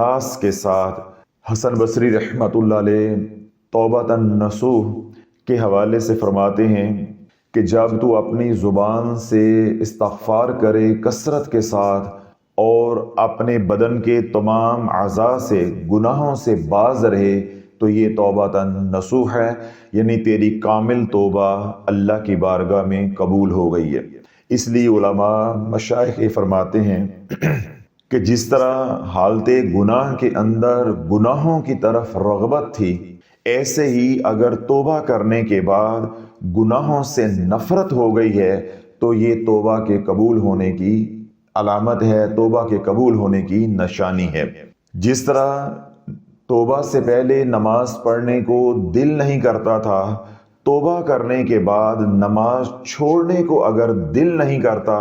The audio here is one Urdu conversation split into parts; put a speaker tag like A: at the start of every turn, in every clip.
A: خاص کے ساتھ حسن بصری رحمۃ اللہ علیہ توبۃ نصوح کے حوالے سے فرماتے ہیں کہ جب تو اپنی زبان سے استغفار کرے کثرت کے ساتھ اور اپنے بدن کے تمام اعضاء سے گناہوں سے باز رہے تو یہ توبۃ نصوح ہے، یعنی تیری کامل توبہ اللہ کی بارگاہ میں قبول ہو گئی ہے۔ اس لیے علماء مشائخ یہ فرماتے ہیں کہ جس طرح حالت گناہ کے اندر گناہوں کی طرف رغبت تھی، ایسے ہی اگر توبہ کرنے کے بعد گناہوں سے نفرت ہو گئی ہے تو یہ توبہ کے قبول ہونے کی علامت ہے، توبہ کے قبول ہونے کی نشانی ہے۔ جس طرح توبہ سے پہلے نماز پڑھنے کو دل نہیں کرتا تھا، توبہ کرنے کے بعد نماز چھوڑنے کو اگر دل نہیں کرتا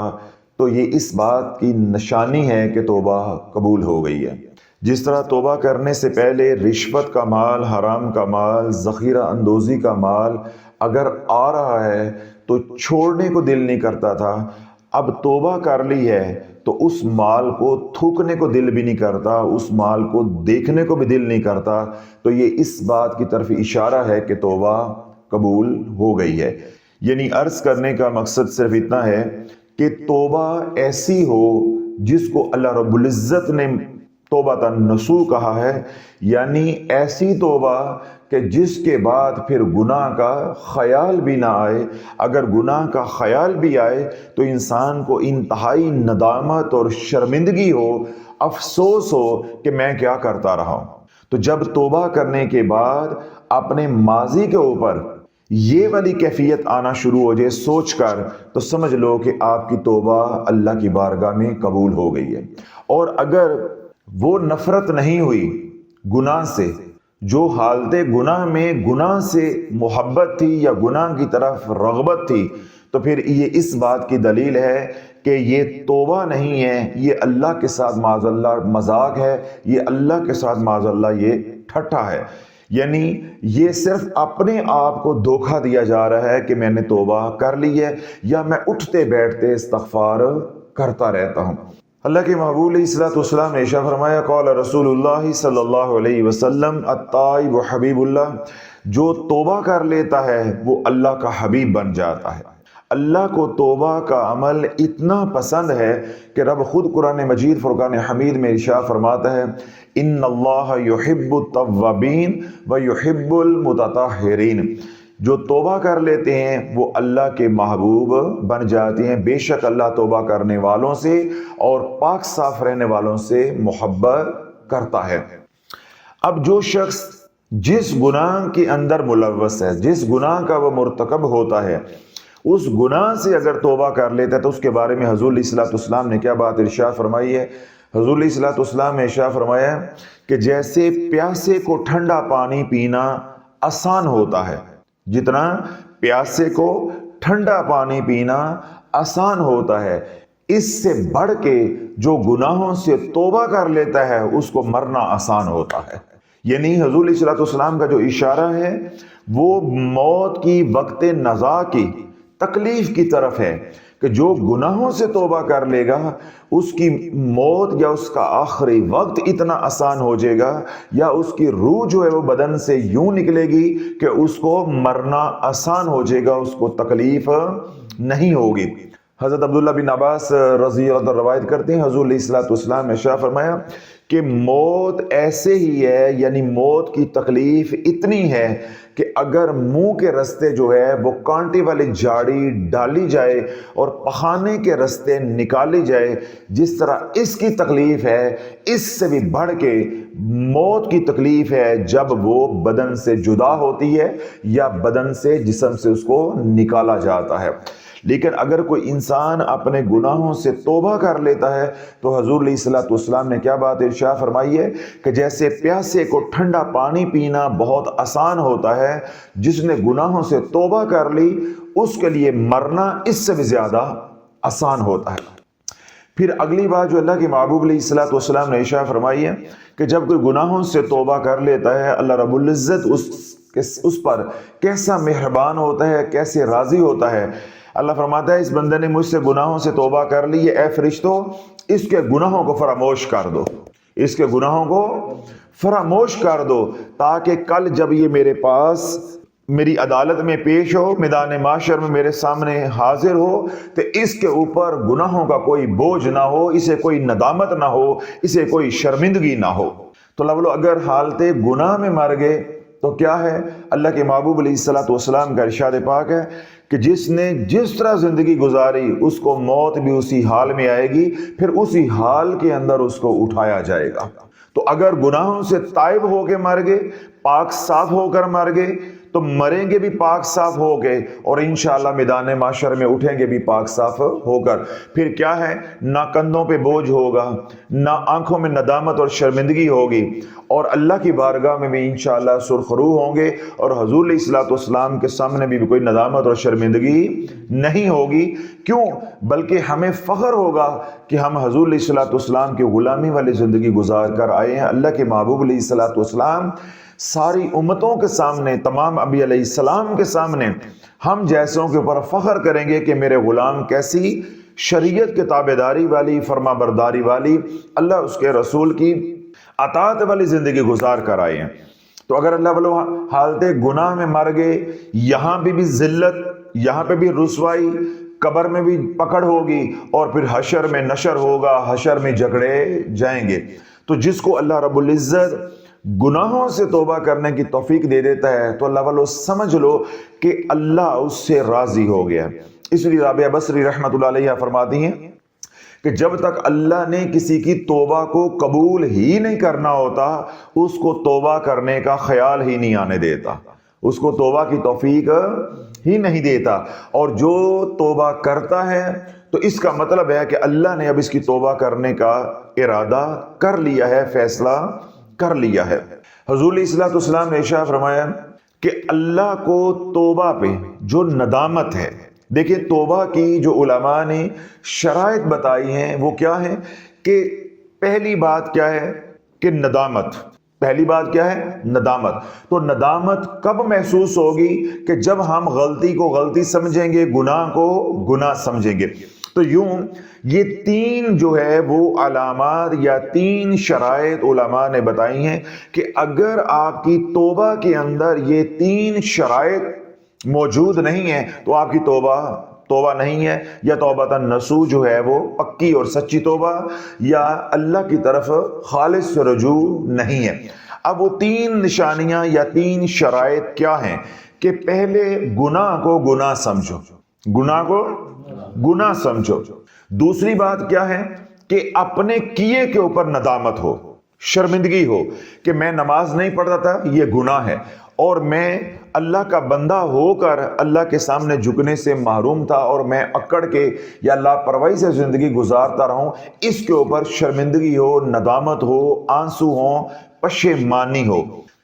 A: تو یہ اس بات کی نشانی ہے کہ توبہ قبول ہو گئی ہے۔ جس طرح توبہ کرنے سے پہلے رشوت کا مال، حرام کا مال، ذخیرہ اندوزی کا مال اگر آ رہا ہے تو چھوڑنے کو دل نہیں کرتا تھا، اب توبہ کر لی ہے تو اس مال کو تھوکنے کو دل بھی نہیں کرتا، اس مال کو دیکھنے کو بھی دل نہیں کرتا، تو یہ اس بات کی طرف اشارہ ہے کہ توبہ قبول ہو گئی ہے۔ یعنی عرض کرنے کا مقصد صرف اتنا ہے کہ توبہ ایسی ہو جس کو اللہ رب العزت نے توبۃ نصوح کہا ہے، یعنی ایسی توبہ کہ جس کے بعد پھر گناہ کا خیال بھی نہ آئے۔ اگر گناہ کا خیال بھی آئے تو انسان کو انتہائی ندامت اور شرمندگی ہو، افسوس ہو کہ میں کیا کرتا رہا ہوں۔ تو جب توبہ کرنے کے بعد اپنے ماضی کے اوپر یہ والی کیفیت آنا شروع ہو جائے سوچ کر، تو سمجھ لو کہ آپ کی توبہ اللہ کی بارگاہ میں قبول ہو گئی ہے۔ اور اگر وہ نفرت نہیں ہوئی گناہ سے، جو حالت گناہ میں گناہ سے محبت تھی یا گناہ کی طرف رغبت تھی، تو پھر یہ اس بات کی دلیل ہے کہ یہ توبہ نہیں ہے، یہ اللہ کے ساتھ معاذ اللہ مذاق ہے، یہ اللہ کے ساتھ معاذ اللہ یہ ٹھٹھا ہے۔ یعنی یہ صرف اپنے آپ کو دھوکہ دیا جا رہا ہے کہ میں نے توبہ کر لی ہے، یا میں اٹھتے بیٹھتے استغفار کرتا رہتا ہوں۔ اللہ کے محبوب علیہ الصلوۃ والسلام نے ارشاد فرمایا، قال رسول اللہ صلی اللہ علیہ وسلم التائب حبیب اللہ، جو توبہ کر لیتا ہے وہ اللہ کا حبیب بن جاتا ہے۔ اللہ کو توبہ کا عمل اتنا پسند ہے کہ رب خود قرآن مجید فرقان حمید میں ارشاد فرماتا ہے، ان اللہ یحب التوابین ویحب المتطہرین، جو توبہ کر لیتے ہیں وہ اللہ کے محبوب بن جاتے ہیں، بے شک اللہ توبہ کرنے والوں سے اور پاک صاف رہنے والوں سے محبت کرتا ہے۔ اب جو شخص جس گناہ کے اندر ملوث ہے، جس گناہ کا وہ مرتکب ہوتا ہے، اس گناہ سے اگر توبہ کر لیتا ہے تو اس کے بارے میں حضور علیہ الصلوۃ والسلام نے کیا بات ارشاد فرمائی ہے؟ حضور علیہ الصلوۃ والسلام نے ارشاد فرمایا کہ جیسے پیاسے کو ٹھنڈا پانی پینا آسان ہوتا ہے، جتنا پیاسے کو ٹھنڈا پانی پینا آسان ہوتا ہے، اس سے بڑھ کے جو گناہوں سے توبہ کر لیتا ہے اس کو مرنا آسان ہوتا ہے۔ یعنی حضور علیہ الصلوۃ والسلام کا جو اشارہ ہے وہ موت کی وقت نزا کی تکلیف کی طرف ہے کہ جو گناہوں سے توبہ کر لے گا اس کی موت یا اس کا آخری وقت اتنا آسان ہو جائے گا، یا اس کی روح جو ہے وہ بدن سے یوں نکلے گی کہ اس کو مرنا آسان ہو جائے گا، اس کو تکلیف نہیں ہوگی۔ حضرت عبداللہ بن عباس رضی اللہ عنہ روایت کرتے ہیں، حضور علیہ الصلوۃ والسلام نے ارشاد فرمایا کہ موت ایسے ہی ہے، یعنی موت کی تکلیف اتنی ہے کہ اگر منہ کے رستے جو ہے وہ کانٹے والی جھاڑی ڈالی جائے اور پخانے کے رستے نکالی جائے، جس طرح اس کی تکلیف ہے، اس سے بھی بڑھ کے موت کی تکلیف ہے جب وہ بدن سے جدا ہوتی ہے یا بدن سے جسم سے اس کو نکالا جاتا ہے۔ لیکن اگر کوئی انسان اپنے گناہوں سے توبہ کر لیتا ہے تو حضور علیہ الصلوۃ والسلام نے کیا بات ارشاد فرمائی ہے کہ جیسے پیاسے کو ٹھنڈا پانی پینا بہت آسان ہوتا ہے، جس نے گناہوں سے توبہ کر لی اس کے لیے مرنا اس سے بھی زیادہ آسان ہوتا ہے۔ پھر اگلی بات جو اللہ کے محبوب علیہ الصلوۃ والسلام نے ارشاد فرمائی ہے کہ جب کوئی گناہوں سے توبہ کر لیتا ہے، اللہ رب العزت اس پر کیسا مہربان ہوتا ہے، کیسے راضی ہوتا ہے۔ اللہ فرماتا ہے اس بندے نے مجھ سے گناہوں سے توبہ کر لی ہے، اے فرشتوں اس کے گناہوں کو فراموش کر دو، اس کے گناہوں کو فراموش کر دو، تاکہ کل جب یہ میرے پاس میری عدالت میں پیش ہو، میدان معاشر میں میرے سامنے حاضر ہو، تو اس کے اوپر گناہوں کا کوئی بوجھ نہ ہو، اسے کوئی ندامت نہ ہو، اسے کوئی شرمندگی نہ ہو۔ تو لولو اگر حالت گناہ میں مر گئے تو کیا ہے؟ اللہ کے محبوب علیہ الصلوۃ والسلام کا ارشاد پاک ہے کہ جس نے جس طرح زندگی گزاری اس کو موت بھی اسی حال میں آئے گی، پھر اسی حال کے اندر اس کو اٹھایا جائے گا۔ تو اگر گناہوں سے تائب ہو کے مر گئے، پاک صاف ہو کر مر گئے، تو مریں گے بھی پاک صاف ہو گئے، اور انشاءاللہ میدان محشر میں اٹھیں گے بھی پاک صاف ہو کر۔ پھر کیا ہے؟ نہ کندھوں پہ بوجھ ہوگا، نہ آنکھوں میں ندامت اور شرمندگی ہوگی، اور اللہ کی بارگاہ میں بھی انشاءاللہ سرخرو ہوں گے، اور حضور علیہ الصلوۃ والسلام کے سامنے بھی کوئی ندامت اور شرمندگی نہیں ہوگی۔ کیوں؟ بلکہ ہمیں فخر ہوگا کہ ہم حضور علیہ الصلوۃ والسلام کی غلامی والی زندگی گزار کر آئے ہیں۔ اللہ کے محبوب علیہ الصلوۃ والسلام ساری امتوں کے سامنے، تمام انبیاء علیہ السلام کے سامنے ہم جیسوں کے اوپر فخر کریں گے کہ میرے غلام کیسی شریعت کے تابعداری والی، فرما برداری والی، اللہ اس کے رسول کی اطاعت والی زندگی گزار کر آئے ہیں۔ تو اگر اللہ والو حالت گناہ میں مر گئے، یہاں بھی ذلت، یہاں پہ بھی رسوائی، قبر میں بھی پکڑ ہوگی، اور پھر حشر میں نشر ہوگا، حشر میں جھگڑے جائیں گے۔ تو جس کو اللہ رب العزت گناہوں سے توبہ کرنے کی توفیق دے دیتا ہے، تو اللہ والو سمجھ لو کہ اللہ اس سے راضی ہو گیا۔ اس لیے رابعہ بصری رحمۃ اللہ علیہ فرماتی ہیں کہ جب تک اللہ نے کسی کی توبہ کو قبول ہی نہیں کرنا ہوتا، اس کو توبہ کرنے کا خیال ہی نہیں آنے دیتا، اس کو توبہ کی توفیق ہی نہیں دیتا۔ اور جو توبہ کرتا ہے تو اس کا مطلب ہے کہ اللہ نے اب اس کی توبہ کرنے کا ارادہ کر لیا ہے، فیصلہ کر لیا ہے۔ حضور علیہ الصلوۃ والسلام نے ارشاد فرمایا کہ اللہ کو توبہ پہ جو ندامت ہے، دیکھیں توبہ کی جو علماء نے شرائط بتائی ہیں وہ کیا ہے کہ پہلی بات کیا ہے کہ ندامت، پہلی بات کیا ہے؟ ندامت۔ تو ندامت کب محسوس ہوگی؟ کہ جب ہم غلطی کو غلطی سمجھیں گے، گناہ کو گناہ سمجھیں گے۔ تو یوں یہ تین جو ہے وہ علامات یا تین شرائط علماء نے بتائی ہیں کہ اگر آپ کی توبہ کے اندر یہ تین شرائط موجود نہیں ہیں تو آپ کی توبہ نہیں ہے، یا توبہ نصوح جو ہے وہ پکی اور سچی توبہ، یا اللہ کی طرف خالص رجوع نہیں ہے۔ اب وہ تین نشانیاں یا تین شرائط کیا ہیں؟ کہ پہلے گناہ کو گناہ سمجھو، گناہ کو گناہ سمجھو۔ دوسری بات کیا ہے؟ کہ اپنے کیے کے اوپر ندامت ہو، شرمندگی ہو کہ میں نماز نہیں پڑھتا تھا، یہ گناہ ہے، اور میں اللہ کا بندہ ہو کر اللہ کے سامنے جھکنے سے محروم تھا، اور میں اکڑ کے یا لاپرواہی سے زندگی گزارتا رہا ہوں، اس کے اوپر شرمندگی ہو، ندامت ہو، آنسو ہو، پشیمانی ہو۔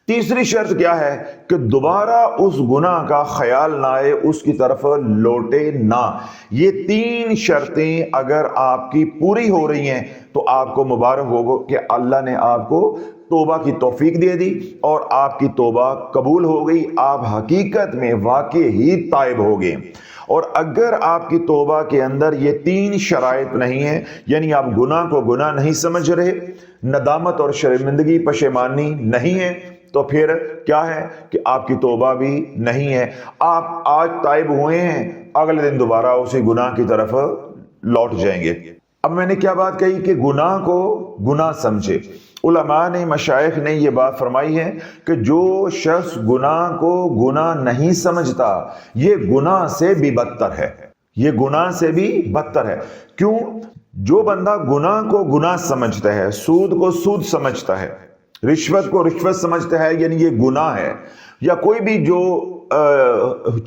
A: تیسری شرط کیا ہے؟ کہ دوبارہ اس گناہ کا خیال نہ آئے، اس کی طرف لوٹے نہ۔ یہ تین شرطیں اگر آپ کی پوری ہو رہی ہیں تو آپ کو مبارک ہوگا کہ اللہ نے آپ کو توبہ کی توفیق دے دی اور آپ کی توبہ قبول ہو گئی، آپ حقیقت میں واقع ہی تائب ہو گئے۔ اور اگر آپ کی توبہ کے اندر یہ تین شرائط نہیں ہیں، یعنی آپ گناہ کو گناہ نہیں سمجھ رہے، ندامت اور شرمندگی پشیمانی نہیں ہے، تو پھر کیا ہے کہ آپ کی توبہ بھی نہیں ہے۔ آپ آج تائب ہوئے ہیں، اگلے دن دوبارہ اسی گناہ کی طرف لوٹ جائیں گے۔ اب میں نے کیا بات کہی کہ گناہ کو گناہ سمجھے۔ علماء نے، مشائخ نے یہ بات فرمائی ہے کہ جو شخص گناہ کو گناہ نہیں سمجھتا یہ گناہ سے بھی بدتر ہے، یہ گناہ سے بھی بدتر ہے۔ کیوں؟ جو بندہ گناہ کو گناہ سمجھتا ہے، سود کو سود سمجھتا ہے، رشوت کو رشوت سمجھتا ہے، یعنی یہ گناہ ہے، یا کوئی بھی جو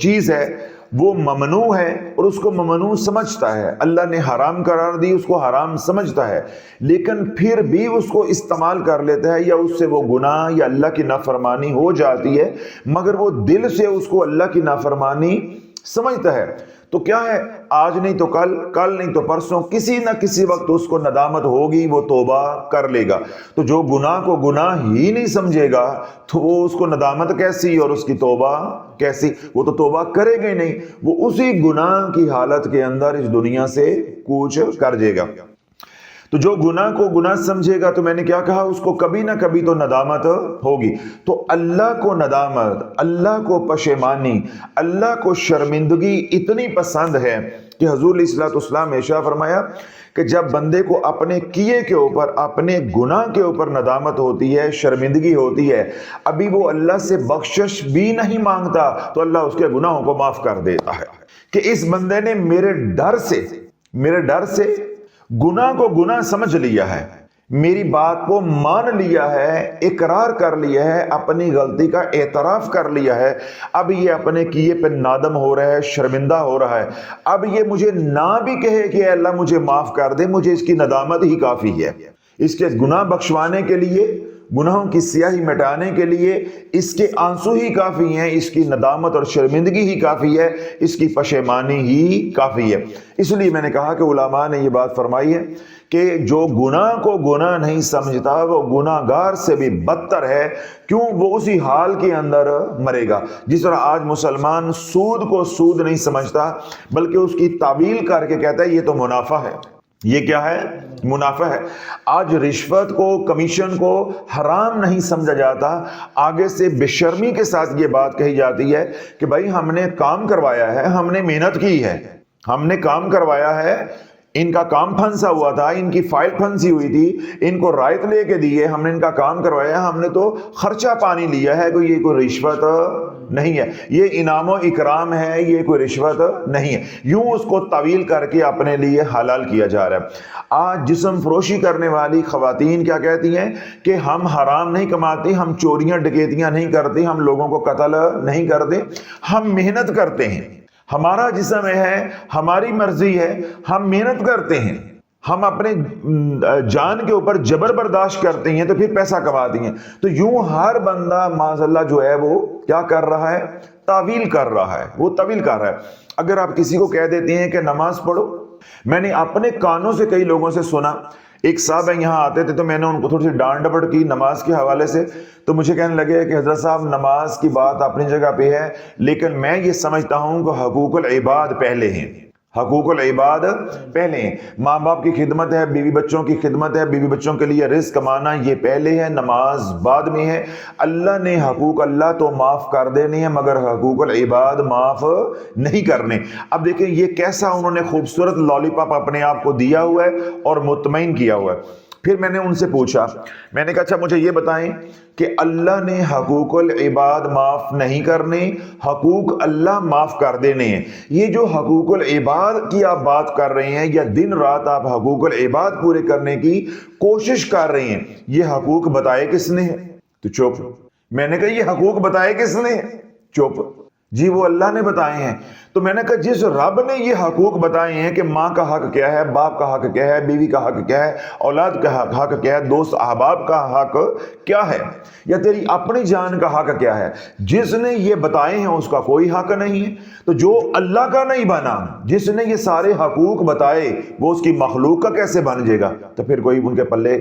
A: چیز ہے وہ ممنوع ہے اور اس کو ممنوع سمجھتا ہے، اللہ نے حرام قرار دی اس کو حرام سمجھتا ہے، لیکن پھر بھی اس کو استعمال کر لیتا ہے، یا اس سے وہ گناہ یا اللہ کی نافرمانی ہو جاتی ہے، مگر وہ دل سے اس کو اللہ کی نافرمانی سمجھتا ہے، تو کیا ہے؟ آج نہیں تو کل، کل نہیں تو پرسوں، کسی نہ کسی وقت اس کو ندامت ہوگی، وہ توبہ کر لے گا۔ تو جو گناہ کو گناہ ہی نہیں سمجھے گا تو وہ اس کو ندامت کیسی اور اس کی توبہ کیسی؟ وہ تو توبہ کرے گا ہی نہیں، وہ اسی گناہ کی حالت کے اندر اس دنیا سے کوچ کر جائے گا۔ تو جو گناہ کو گناہ سمجھے گا تو میں نے کیا کہا، اس کو کبھی نہ کبھی تو ندامت ہوگی۔ تو اللہ کو ندامت، اللہ کو پشیمانی، اللہ کو شرمندگی اتنی پسند ہے کہ حضور علیہ الصلوۃ والسلام نے ارشاد فرمایا کہ جب بندے کو اپنے کیے کے اوپر، اپنے گناہ کے اوپر ندامت ہوتی ہے، شرمندگی ہوتی ہے، ابھی وہ اللہ سے بخشش بھی نہیں مانگتا تو اللہ اس کے گناہوں کو معاف کر دیتا ہے کہ اس بندے نے میرے ڈر سے گناہ کو گناہ سمجھ لیا ہے، میری بات کو مان لیا ہے، اقرار کر لیا ہے، اپنی غلطی کا اعتراف کر لیا ہے، اب یہ اپنے کیے پہ نادم ہو رہا ہے، شرمندہ ہو رہا ہے، اب یہ مجھے نہ بھی کہے کہ اے اللہ مجھے معاف کر دے، مجھے اس کی ندامت ہی کافی ہے، اس کے گناہ بخشوانے کے لیے، گناہوں کی سیاہی مٹانے کے لیے اس کے آنسو ہی کافی ہیں، اس کی ندامت اور شرمندگی ہی کافی ہے، اس کی پشیمانی ہی کافی ہے۔ اس لیے میں نے کہا کہ علماء نے یہ بات فرمائی ہے کہ جو گناہ کو گناہ نہیں سمجھتا وہ گناہ گار سے بھی بدتر ہے، کیوں؟ وہ اسی حال کے اندر مرے گا۔ جس طرح آج مسلمان سود کو سود نہیں سمجھتا بلکہ اس کی تعویل کر کے کہتا ہے یہ تو منافع ہے، یہ کیا ہے؟ منافع ہے۔ آج رشوت کو، کمیشن کو حرام نہیں سمجھا جاتا، آگے سے بے شرمی کے ساتھ یہ بات کہی جاتی ہے کہ بھائی ہم نے کام کروایا ہے، ہم نے محنت کی ہے، ہم نے کام کروایا ہے، ان کا کام پھنسا ہوا تھا، ان کی فائل پھنسی ہوئی تھی، ان کو رائت لے کے دیے، ہم نے ان کا کام کروایا، ہم نے تو خرچہ پانی لیا ہے، یہ کوئی رشوت نہیں ہے، یہ انعام و اکرام ہے، یہ کوئی رشوت نہیں ہے۔ یوں اس کو طویل کر کے اپنے لیے حلال کیا جا رہا ہے۔ آج جسم فروشی کرنے والی خواتین کیا کہتی ہیں کہ ہم حرام نہیں کماتی، ہم چوریاں ڈکیتیاں نہیں کرتی، ہم لوگوں کو قتل نہیں کرتے، ہم محنت کرتے ہیں، ہمارا جسم ہے، ہماری مرضی ہے، ہم محنت کرتے ہیں، ہم اپنے جان کے اوپر جبر برداشت کرتے ہیں تو پھر پیسہ کماتی ہیں۔ تو یوں ہر بندہ معاذ اللہ جو ہے وہ کیا کر رہا ہے؟ تعویل کر رہا ہے، وہ طویل کر رہا ہے۔ اگر آپ کسی کو کہہ دیتے ہیں کہ نماز پڑھو، میں نے اپنے کانوں سے کئی لوگوں سے سنا، ایک صاحب یہاں آتے تھے تو میں نے ان کو تھوڑی سی ڈانٹ ڈپٹ کی نماز کے حوالے سے، تو مجھے کہنے لگے کہ حضرت صاحب نماز کی بات اپنی جگہ پہ ہے، لیکن میں یہ سمجھتا ہوں کہ حقوق العباد پہلے ہیں، حقوق العباد پہلے ہیں، ماں باپ کی خدمت ہے، بیوی بچوں کی خدمت ہے، بیوی بچوں کے لیے رزق کمانا یہ پہلے ہے، نماز بعد میں ہے۔ اللہ نے حقوق اللہ تو معاف کر دینے ہیں مگر حقوق العباد معاف نہیں کرنے۔ اب دیکھیں یہ کیسا انہوں نے خوبصورت لالی پاپ اپنے آپ کو دیا ہوا ہے اور مطمئن کیا ہوا ہے۔ پھر میں نے ان سے پوچھا، میں نے کہا اچھا مجھے یہ بتائیں کہ اللہ نے حقوق العباد معاف نہیں کرنے، حقوق اللہ معاف کر دینے ہیں۔ یہ جو حقوق العباد کی آپ بات کر رہے ہیں یا دن رات آپ حقوق العباد پورے کرنے کی کوشش کر رہے ہیں، یہ حقوق بتائے کس نے ہے؟ تو چپ۔ میں نے کہا یہ حقوق بتائے کس نے ہے؟ چپ۔ جی وہ اللہ نے بتائے ہیں۔ تو میں نے کہا جس رب نے یہ حقوق بتائے ہیں کہ ماں کا حق کیا ہے، باپ کا حق کیا ہے، بیوی کا حق کیا ہے، اولاد کا حق کیا ہے، دوست احباب کا حق کیا ہے، یا تیری اپنی جان کا حق کیا ہے، جس نے یہ بتائے ہیں اس کا کوئی حق نہیں ہے۔ تو جو اللہ کا نہیں بنا، جس نے یہ سارے حقوق بتائے وہ اس کی مخلوق کا کیسے بن جائے گا؟ تو پھر کوئی ان کے پلے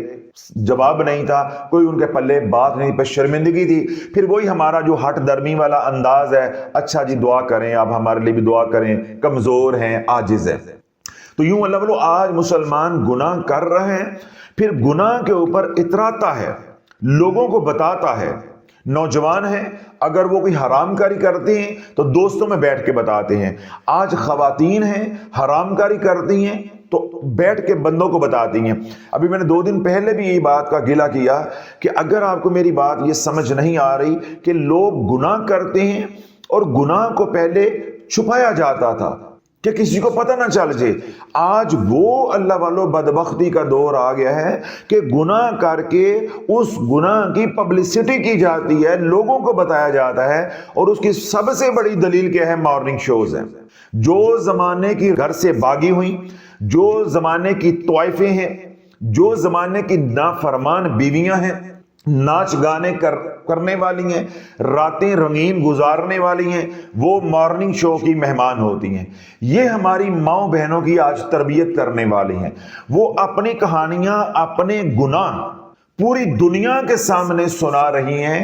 A: جواب نہیں تھا، کوئی ان کے پلے بات نہیں، پہ شرمندگی تھی۔ پھر وہی ہمارا جو ہٹ درمی والا انداز ہے، اچھا جی دعا کریں، آپ ہمارے لیے بھی دعا کریں، کمزور ہیں، عاجز ہیں۔ تو یوں اللہ والو آج مسلمان گناہ کر رہے ہیں، پھر گناہ کے اوپر اتراتا ہے، لوگوں کو بتاتا ہے۔ نوجوان ہیں اگر وہ کوئی حرام کاری کرتے ہیں تو دوستوں میں بیٹھ کے بتاتے ہیں۔ آج خواتین ہیں حرام کاری کرتی ہیں تو بیٹھ کے بندوں کو بتاتی ہیں۔ ابھی میں نے 2 دن پہلے بھی یہ بات کا گلہ کیا کہ اگر آپ کو میری بات یہ سمجھ نہیں آ رہی کہ لوگ گناہ کرتے ہیں اور گناہ کو پہلے چھپایا جاتا تھا کہ کسی کو پتہ نہ چل جائے، آج وہ اللہ والو بدبختی کا دور آ گیا ہے کہ گناہ کر کے اس گناہ کی پبلسٹی کی جاتی ہے، لوگوں کو بتایا جاتا ہے، اور اس کی سب سے بڑی دلیل کیا ہے؟ مارننگ شوز ہیں۔ جو زمانے کی گھر سے باغی ہوئیں، جو زمانے کی طوائفیں ہیں، جو زمانے کی نافرمان بیویاں ہیں، ناچ گانے کرنے والی ہیں، راتیں رنگین گزارنے والی ہیں، وہ مارننگ شو کی مہمان ہوتی ہیں۔ یہ ہماری ماؤں بہنوں کی آج تربیت کرنے والی ہیں۔ وہ اپنی کہانیاں، اپنے گناہ پوری دنیا کے سامنے سنا رہی ہیں،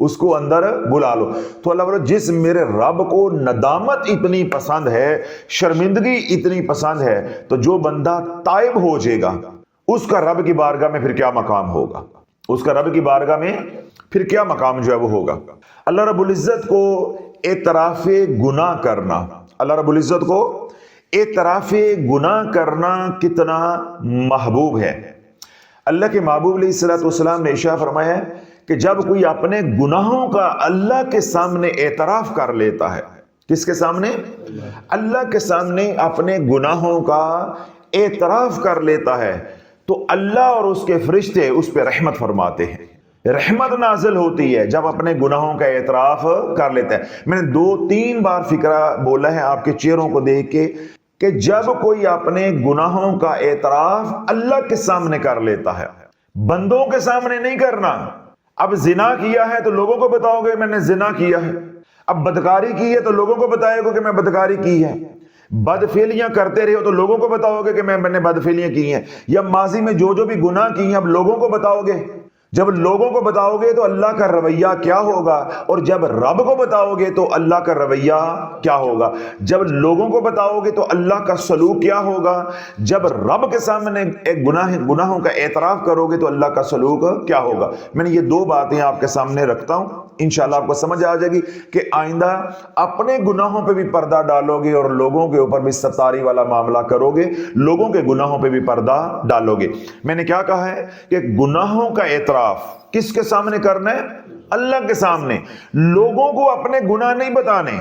A: اس کو اندر بلا لو. تو اللہ بولے جس میرے رب کو ندامت اتنی پسند ہے، شرمندگی اتنی پسند ہے، تو جو بندہ تائب ہو جائے گا اس کا رب کی بارگاہ میں پھر کیا مقام ہوگا، اس کا رب کی بارگاہ میں پھر کیا مقام جو ہے وہ ہوگا. اللہ رب العزت کو اعتراف گناہ کرنا، اللہ رب العزت کو اعتراف گناہ کرنا کتنا محبوب ہے. اللہ کے محبوب علیہ الصلوۃ والسلام نے ارشاد فرمایا ہے کہ جب کوئی اپنے گناہوں کا اللہ کے سامنے اعتراف کر لیتا ہے، کس کے سامنے؟ اللہ کے سامنے اپنے گناہوں کا اعتراف کر لیتا ہے، تو اللہ اور اس کے فرشتے اس پہ رحمت فرماتے ہیں. رحمت نازل ہوتی ہے جب اپنے گناہوں کا اعتراف کر لیتا ہے. میں نے 2-3 بار فکرہ بولا ہے آپ کے چہروں کو دیکھ کے کہ جب کوئی اپنے گناہوں کا اعتراف اللہ کے سامنے کر لیتا ہے، بندوں کے سامنے نہیں کرنا. اب زنا کیا ہے تو لوگوں کو بتاؤ گے میں نے زنا کیا ہے، اب بدکاری کی ہے تو لوگوں کو بتائے گا کہ میں بدکاری کی ہے، بدفعلیاں کرتے رہے ہو تو لوگوں کو بتاؤ گے کہ میں نے بدفعلیاں کی ہیں، یا ماضی میں جو بھی گناہ کی ہیں اب لوگوں کو بتاؤ گے. جب لوگوں کو بتاؤ گے تو اللہ کا رویہ کیا ہوگا، اور جب رب کو بتاؤ گے تو اللہ کا رویہ کیا ہوگا. جب لوگوں کو بتاؤ گے تو اللہ کا سلوک کیا ہوگا، جب رب کے سامنے ایک گناہوں کا اعتراف کرو گے تو اللہ کا سلوک کیا ہوگا. میں نے یہ 2 باتیں آپ کے سامنے رکھتا ہوں، انشاءاللہ آپ کو سمجھ آ جائے گی کہ آئندہ اپنے گناہوں پہ بھی پردہ ڈالو گے اور لوگوں کے اوپر بھی ستاری والا معاملہ کرو گے، لوگوں کے گناہوں پہ بھی پردہ ڈالو گے. میں نے کیا کہا ہے کہ گناہوں کا اعتراف کس کے سامنے کرنا ہے؟ اللہ کے سامنے. لوگوں کو اپنے گناہ نہیں بتانے.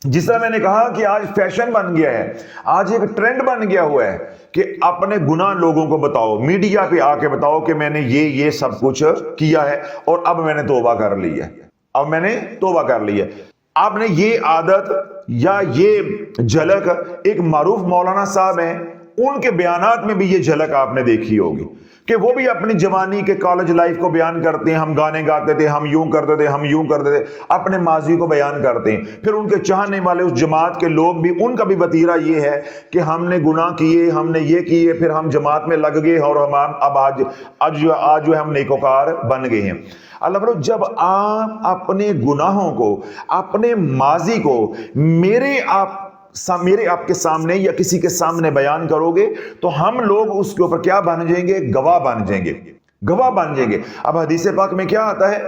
A: جس طرح میں نے کہا کہ آج فیشن بن گیا ہے، آج ایک ٹرینڈ بن گیا ہوا ہے کہ اپنے گناہ لوگوں کو بتاؤ، میڈیا پہ آ کے بتاؤ کہ میں نے یہ سب کچھ کیا ہے اور اب میں نے توبہ کر لی ہے، اب میں نے توبہ کر لی ہے. آپ نے یہ عادت یا یہ جھلک، ایک معروف مولانا صاحب ہیں، ان کے بیانات میں بھی یہ جھلک آپ نے دیکھی ہوگی کہ وہ بھی اپنی جوانی کے کالج لائف کو بیان کرتے ہیں. ہم گانے گاتے تھے، ہم یوں کرتے تھے، ہم یوں کرتے تھے، اپنے ماضی کو بیان کرتے ہیں. پھر ان کے چاہنے والے اس جماعت کے لوگ بھی، ان کا بھی وتیرہ یہ ہے کہ ہم نے گناہ کیے، ہم نے یہ کیے، پھر ہم جماعت میں لگ گئے اور ہم اب آج جو ہے ہم نیکوکار بن گئے ہیں. اللہ بولو جب آپ اپنے گناہوں کو، اپنے ماضی کو میرے آپ کے سامنے یا کسی کے سامنے بیان کرو گے تو ہم لوگ اس کے اوپر کیا بن جائیں گے؟ گواہ بن جائیں گے، گواہ بن جائیں گے. اب حدیث پاک میں کیا آتا ہے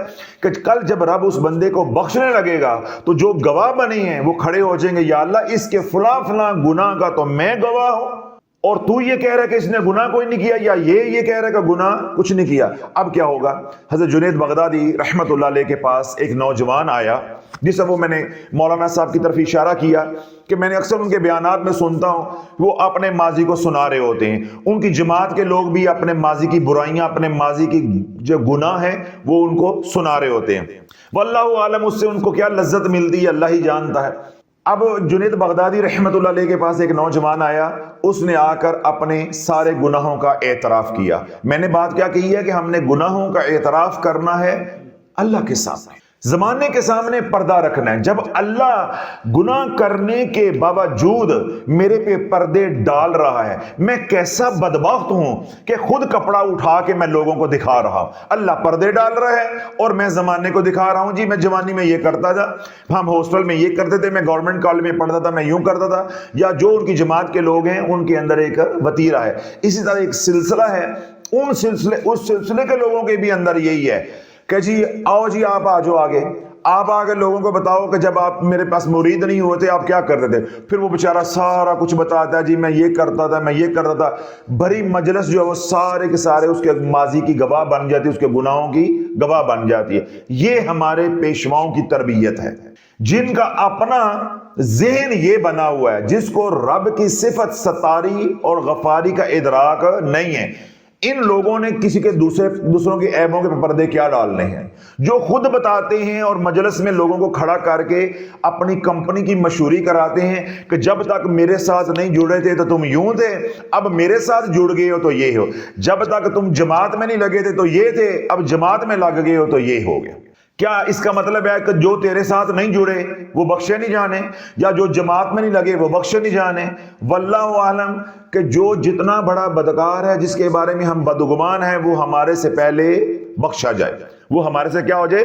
A: کہ کل جب رب اس بندے کو بخشنے لگے گا تو جو گواہ بنے ہیں وہ کھڑے ہو جائیں گے، یا اللہ اس کے فلاں فلاں گناہ کا تو میں گواہ ہوں، اور تو یہ کہہ رہا ہے کہ اس نے گناہ کوئی نہیں کیا، یا یہ کہہ رہا ہے کہ گناہ کچھ نہیں کیا. اب کیا ہوگا؟ حضرت جنید بغدادی رحمت اللہ علیہ کے پاس ایک نوجوان آیا، جس سے وہ میں نے مولانا صاحب کی طرف اشارہ کیا کہ میں نے اکثر ان کے بیانات میں سنتا ہوں وہ اپنے ماضی کو سنا رہے ہوتے ہیں. ان کی جماعت کے لوگ بھی اپنے ماضی کی برائیاں، اپنے ماضی کی جو گناہ ہیں وہ ان کو سنا رہے ہوتے ہیں. واللہ عالم اس سے ان کو کیا لذت ملتی ہے اللہ ہی جانتا ہے. اب جنید بغدادی رحمت اللہ علیہ کے پاس ایک نوجوان آیا، اس نے آ کر اپنے سارے گناہوں کا اعتراف کیا. میں نے بات کیا کہی ہے کہ ہم نے گناہوں کا اعتراف کرنا ہے اللہ کے سامنے، زمانے کے سامنے پردہ رکھنا ہے. جب اللہ گناہ کرنے کے باوجود میرے پہ پردے ڈال رہا ہے، میں کیسا بدبخت ہوں کہ خود کپڑا اٹھا کے میں لوگوں کو دکھا رہا ہوں. اللہ پردے ڈال رہا ہے اور میں زمانے کو دکھا رہا ہوں، جی میں جوانی میں یہ کرتا تھا، ہم ہاسٹل میں یہ کرتے تھے، میں گورنمنٹ کالج میں پڑھتا تھا، میں یوں کرتا تھا. یا جو ان کی جماعت کے لوگ ہیں ان کے اندر ایک وتیرہ ہے. اسی طرح ایک سلسلہ ہے، اس سلسلے کے لوگوں کے بھی اندر یہی ہے کہ جی آؤ جی آپ آ جاؤ آگے، آپ آگے لوگوں کو بتاؤ کہ جب آپ میرے پاس مرید نہیں ہوتے آپ کیا کرتے تھے. پھر وہ بیچارہ سارا کچھ بتاتا ہے، جی میں یہ کرتا تھا، میں یہ کرتا تھا. بڑی مجلس جو ہے وہ سارے کے سارے اس کے ماضی کی گواہ بن جاتی ہے، اس کے گناہوں کی گواہ بن جاتی ہے. یہ ہمارے پیشواؤں کی تربیت ہے، جن کا اپنا ذہن یہ بنا ہوا ہے، جس کو رب کی صفت ستاری اور غفاری کا ادراک نہیں ہے. ان لوگوں نے کسی کے دوسروں کے عیبوں کے پردے کیا ڈالنے ہیں، جو خود بتاتے ہیں اور مجلس میں لوگوں کو کھڑا کر کے اپنی کمپنی کی مشہوری کراتے ہیں کہ جب تک میرے ساتھ نہیں جڑے تھے تو تم یوں تھے، اب میرے ساتھ جڑ گئے ہو تو یہ ہو. جب تک تم جماعت میں نہیں لگے تھے تو یہ تھے، اب جماعت میں لگ گئے ہو تو یہ ہو گیا. کیا اس کا مطلب ہے کہ جو تیرے ساتھ نہیں جڑے وہ بخشے نہیں جانے، یا جو جماعت میں نہیں لگے وہ بخشے نہیں جانے؟ واللہ عالم کہ جو جتنا بڑا بدکار ہے، جس کے بارے میں ہم بدگمان ہیں، وہ ہمارے سے پہلے بخشا جائے، وہ ہمارے سے کیا ہو جائے؟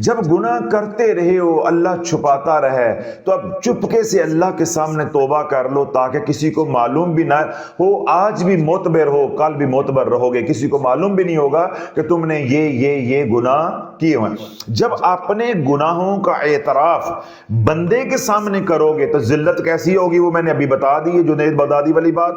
A: جب گناہ کرتے رہے ہو اللہ چھپاتا رہے تو اب چپکے سے اللہ کے سامنے توبہ کر لو تاکہ کسی کو معلوم بھی نہ ہو، آج بھی معتبر ہو کل بھی معتبر رہو گے، کسی کو معلوم بھی نہیں ہوگا کہ تم نے یہ گناہ کیے ہوئے۔ جب اپنے گناہوں کا اعتراف بندے کے سامنے کرو گے تو ذلت کیسی ہوگی وہ میں نے ابھی بتا دی، جنید بغدادی والی بات۔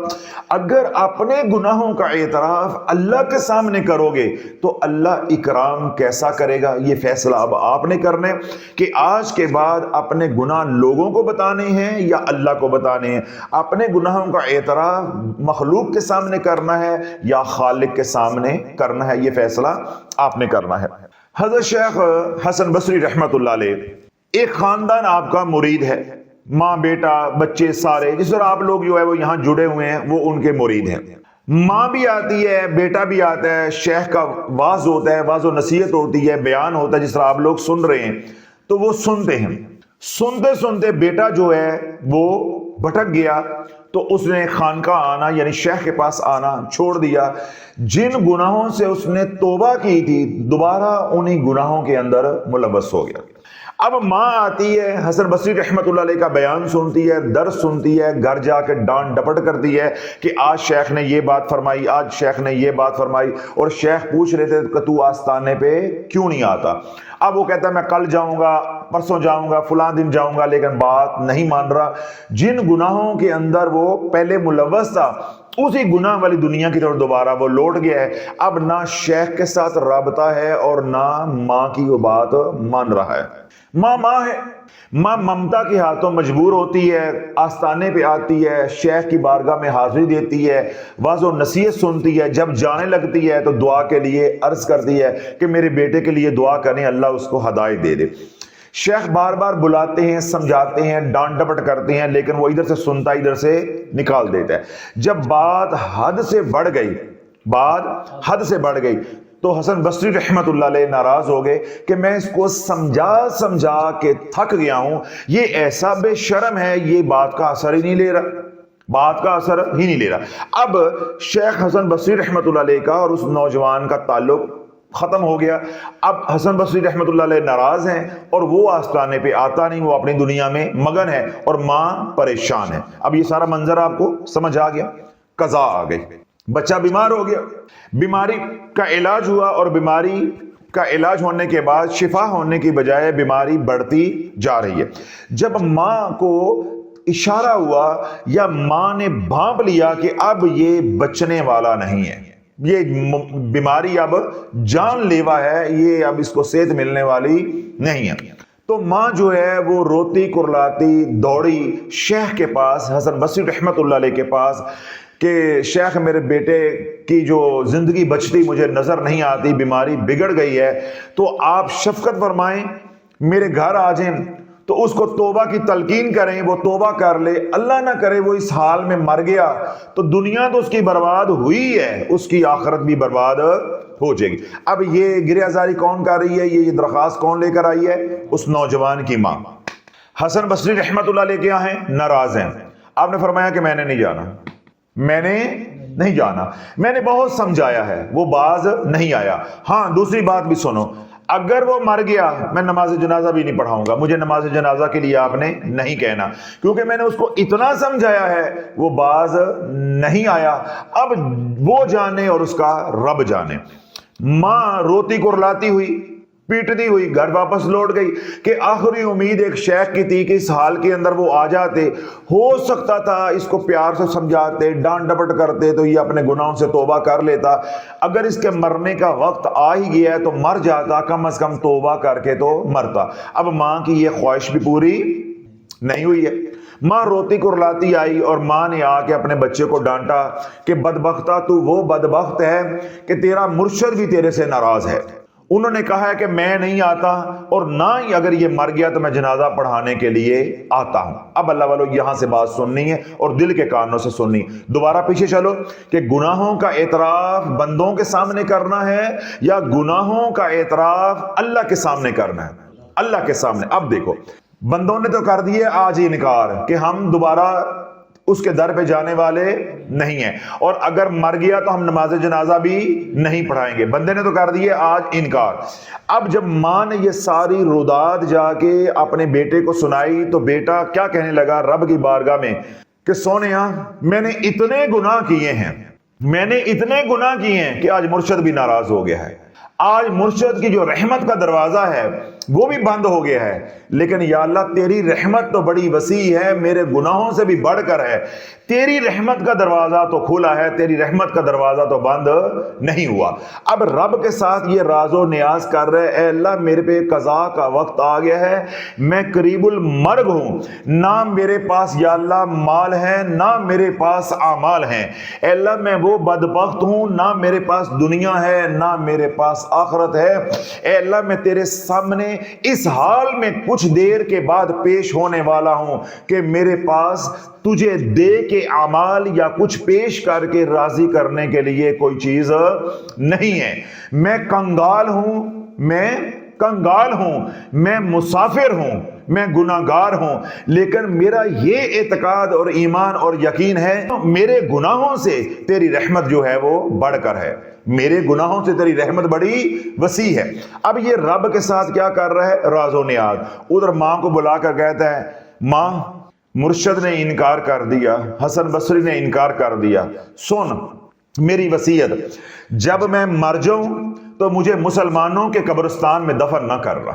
A: اگر اپنے گناہوں کا اعتراف اللہ کے سامنے کرو گے تو اللہ اکرام کیسا کرے گا، یہ فیصلہ اب آپ نے کرنا ہے کہ آج کے بعد اپنے گناہ لوگوں کو بتانے ہیں یا اللہ کو بتانے ہیں، اپنے گناہوں کا اعتراف مخلوق کے سامنے کرنا ہے یا خالق کے سامنے کرنا ہے، یہ فیصلہ آپ نے کرنا ہے۔ حضرت شیخ حسن بصری رحمت اللہ علیہ، ایک خاندان آپ کا مرید ہے، ماں بیٹا بچے سارے، جس طرح آپ لوگ جو ہے وہ یہاں جڑے ہوئے ہیں وہ ان کے مرید ہیں۔ ماں بھی آتی ہے، بیٹا بھی آتا ہے، شیخ کا واعظ ہوتا ہے، واعظ و نصیحت ہوتی ہے، بیان ہوتا ہے، جس طرح آپ لوگ سن رہے ہیں تو وہ سنتے ہیں۔ سنتے سنتے بیٹا جو ہے وہ بھٹک گیا تو اس نے خانقاہ آنا یعنی شیخ کے پاس آنا چھوڑ دیا۔ جن گناہوں سے اس نے توبہ کی تھی دوبارہ انہی گناہوں کے اندر ملوث ہو گیا۔ اب ماں آتی ہے، حسن بصری رحمت اللہ علیہ کا بیان سنتی ہے، درس سنتی ہے، گھر جا کے ڈانٹ ڈپٹ کرتی ہے کہ آج شیخ نے یہ بات فرمائی، آج شیخ نے یہ بات فرمائی، اور شیخ پوچھ رہے تھے کہ تو آستانے پہ کیوں نہیں آتا؟ اب وہ کہتا ہے میں کل جاؤں گا، پرسوں جاؤں گا، فلاں دن جاؤں گا، لیکن بات نہیں مان رہا۔ جن گناہوں کے اندر وہ پہلے ملوث تھا اسی گناہ والی دنیا کی طرف دوبارہ وہ لوٹ گیا ہے۔ اب نہ شیخ کے ساتھ رابطہ ہے اور نہ ماں کی وہ بات مان رہا ہے۔ ماں ہے، ماں ممتا کے ہاتھوں مجبور ہوتی ہے، آستانے پہ آتی ہے، شیخ کی بارگاہ میں حاضری دیتی ہے، واعظ و نصیحت سنتی ہے، جب جانے لگتی ہے تو دعا کے لیے عرض کرتی ہے کہ میرے بیٹے کے لیے دعا کریں اللہ اس کو ہدایت دے دے۔ شیخ بار بار بلاتے ہیں، سمجھاتے ہیں، ڈانٹ ڈپٹ کرتے ہیں، لیکن وہ ادھر سے سنتا ادھر سے نکال دیتا ہے۔ جب بات حد سے بڑھ گئی تو حسن بصری رحمت اللہ علیہ ناراض ہو گئے کہ میں اس کو سمجھا کے تھک گیا ہوں، یہ ایسا بے شرم ہے، یہ بات کا اثر ہی نہیں لے رہا۔ اب شیخ حسن بصری رحمت اللہ علیہ کا اور اس نوجوان کا تعلق ختم ہو گیا۔ اب حسن بصری رحمت اللہ علیہ ناراض ہیں اور وہ آستانے پہ آتا نہیں، وہ اپنی دنیا میں مگن ہے اور ماں پریشان ہے۔ اب یہ سارا منظر آپ کو سمجھ آ گیا۔ قضا آ گئی، بچہ بیمار ہو گیا، بیماری کا علاج ہوا اور بیماری کا علاج ہونے کے بعد شفا ہونے کی بجائے بیماری بڑھتی جا رہی ہے۔ جب ماں کو اشارہ ہوا یا ماں نے بھانپ لیا کہ اب یہ بچنے والا نہیں ہے، یہ بیماری اب جان لیوا ہے، یہ اب اس کو صحت ملنے والی نہیں ہے، تو ماں جو ہے وہ روتی کرلاتی دوڑی شیخ کے پاس، حسن بصری رحمت اللہ علیہ کے پاس، کہ شیخ میرے بیٹے کی جو زندگی بچتی مجھے نظر نہیں آتی، بیماری بگڑ گئی ہے، تو آپ شفقت فرمائیں، میرے گھر آ جائیں تو اس کو توبہ کی تلقین کریں، وہ توبہ کر لے، اللہ نہ کرے وہ اس حال میں مر گیا تو دنیا تو اس کی برباد ہوئی ہے، اس کی آخرت بھی برباد ہو جائے گی۔ اب یہ گریہ زاری کون کر رہی ہے، یہ درخواست کون لے کر آئی ہے؟ اس نوجوان کی ماں۔ حسن بصری رحمت اللہ علیہ کیا ہیں؟ ناراض ہیں۔ آپ نے فرمایا کہ میں نے نہیں جانا، میں نے بہت سمجھایا ہے، وہ باز نہیں آیا۔ ہاں دوسری بات بھی سنو، اگر وہ مر گیا میں نماز جنازہ بھی نہیں پڑھاؤں گا، مجھے نماز جنازہ کے لیے آپ نے نہیں کہنا، کیونکہ میں نے اس کو اتنا سمجھایا ہے، وہ باز نہیں آیا، اب وہ جانے اور اس کا رب جانے۔ ماں روتی کرلاتی ہوئی، پیٹتی ہوئی گھر واپس لوٹ گئی کہ آخری امید ایک شیخ کی تھی کہ اس حال کے اندر وہ آ جاتے، ہو سکتا تھا اس کو پیار سے سمجھاتے، ڈانٹ ڈپٹ کرتے تو یہ اپنے گناہوں سے توبہ کر لیتا، اگر اس کے مرنے کا وقت آ ہی گیا ہے تو مر جاتا، کم از کم توبہ کر کے تو مرتا۔ اب ماں کی یہ خواہش بھی پوری نہیں ہوئی ہے۔ ماں روتی کرلاتی آئی اور ماں نے آ کے اپنے بچے کو ڈانٹا کہ بدبختہ تو وہ بدبخت ہے کہ تیرا مرشد بھی تیرے سے ناراض ہے، انہوں نے کہا ہے کہ میں نہیں آتا اور نہ ہی اگر یہ مر گیا تو میں جنازہ پڑھانے کے لیے آتا ہوں۔ اب اللہ والو یہاں سے بات سننی ہے اور دل کے کانوں سے سننی۔ دوبارہ پیچھے چلو کہ گناہوں کا اعتراف بندوں کے سامنے کرنا ہے یا گناہوں کا اعتراف اللہ کے سامنے کرنا ہے؟ اللہ کے سامنے۔ اب دیکھو بندوں نے تو کر دیے آج انکار کہ ہم دوبارہ اس کے در پہ جانے والے نہیں ہیں، اور اگر مر گیا تو ہم نماز جنازہ بھی نہیں پڑھائیں گے۔ بندے نے تو کر دیے آج انکار۔ اب جب ماں نے یہ ساری روداد جا کے اپنے بیٹے کو سنائی تو بیٹا کیا کہنے لگا رب کی بارگاہ میں کہ سونیا میں نے اتنے گناہ کیے ہیں، میں نے اتنے گناہ کیے ہیں کہ آج مرشد بھی ناراض ہو گیا ہے، آج مرشد کی جو رحمت کا دروازہ ہے وہ بھی بند ہو گیا ہے، لیکن یا اللہ تیری رحمت تو بڑی وسیع ہے، میرے گناہوں سے بھی بڑھ کر ہے، تیری رحمت کا دروازہ تو کھلا ہے، تیری رحمت کا دروازہ تو بند نہیں ہوا۔ اب رب کے ساتھ یہ راز و نیاز کر رہے، اے اللہ میرے پہ قضاء کا وقت آ گیا ہے، میں قریب المرگ ہوں، نہ میرے پاس یا اللہ مال ہے نہ میرے پاس اعمال ہیں، اے اللہ میں وہ بدبخت ہوں، نہ میرے پاس دنیا ہے نہ میرے پاس آخرت ہے، اے اللہ میں تیرے سامنے اس حال میں کچھ دیر کے بعد پیش ہونے والا ہوں کہ میرے پاس تجھے دے کے اعمال یا کچھ پیش کر کے راضی کرنے کے لیے کوئی چیز نہیں ہے، میں کنگال ہوں، میں کنگال ہوں، میں مسافر ہوں، میں گناہگار ہوں، لیکن میرا یہ اعتقاد اور ایمان اور یقین ہے میرے گناہوں سے تیری رحمت جو ہے وہ بڑھ کر ہے، میرے گناہوں سے تیری رحمت بڑی وسیع ہے۔ اب یہ رب کے ساتھ کیا کر رہا ہے؟ راز و نیاز۔ ادھر ماں کو بلا کر کہتا ہے ماں مرشد نے انکار کر دیا، حسن بصری نے انکار کر دیا، سن میری وصیت، جب میں مر جاؤں تو مجھے مسلمانوں کے قبرستان میں دفن نہ کرنا،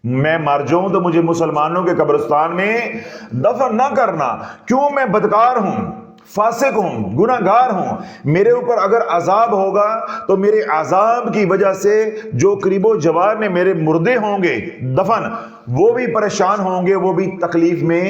A: میں مر جاؤں تو مجھے مسلمانوں کے قبرستان میں دفن نہ کرنا، کیوں میں بدکار ہوں، فاسق ہوں، گناہگار ہوں، میرے اوپر اگر عذاب ہوگا تو میرے عذاب کی وجہ سے جو قریب و جوار میں میرے مردے ہوں گے دفن، وہ بھی پریشان ہوں گے، وہ بھی تکلیف میں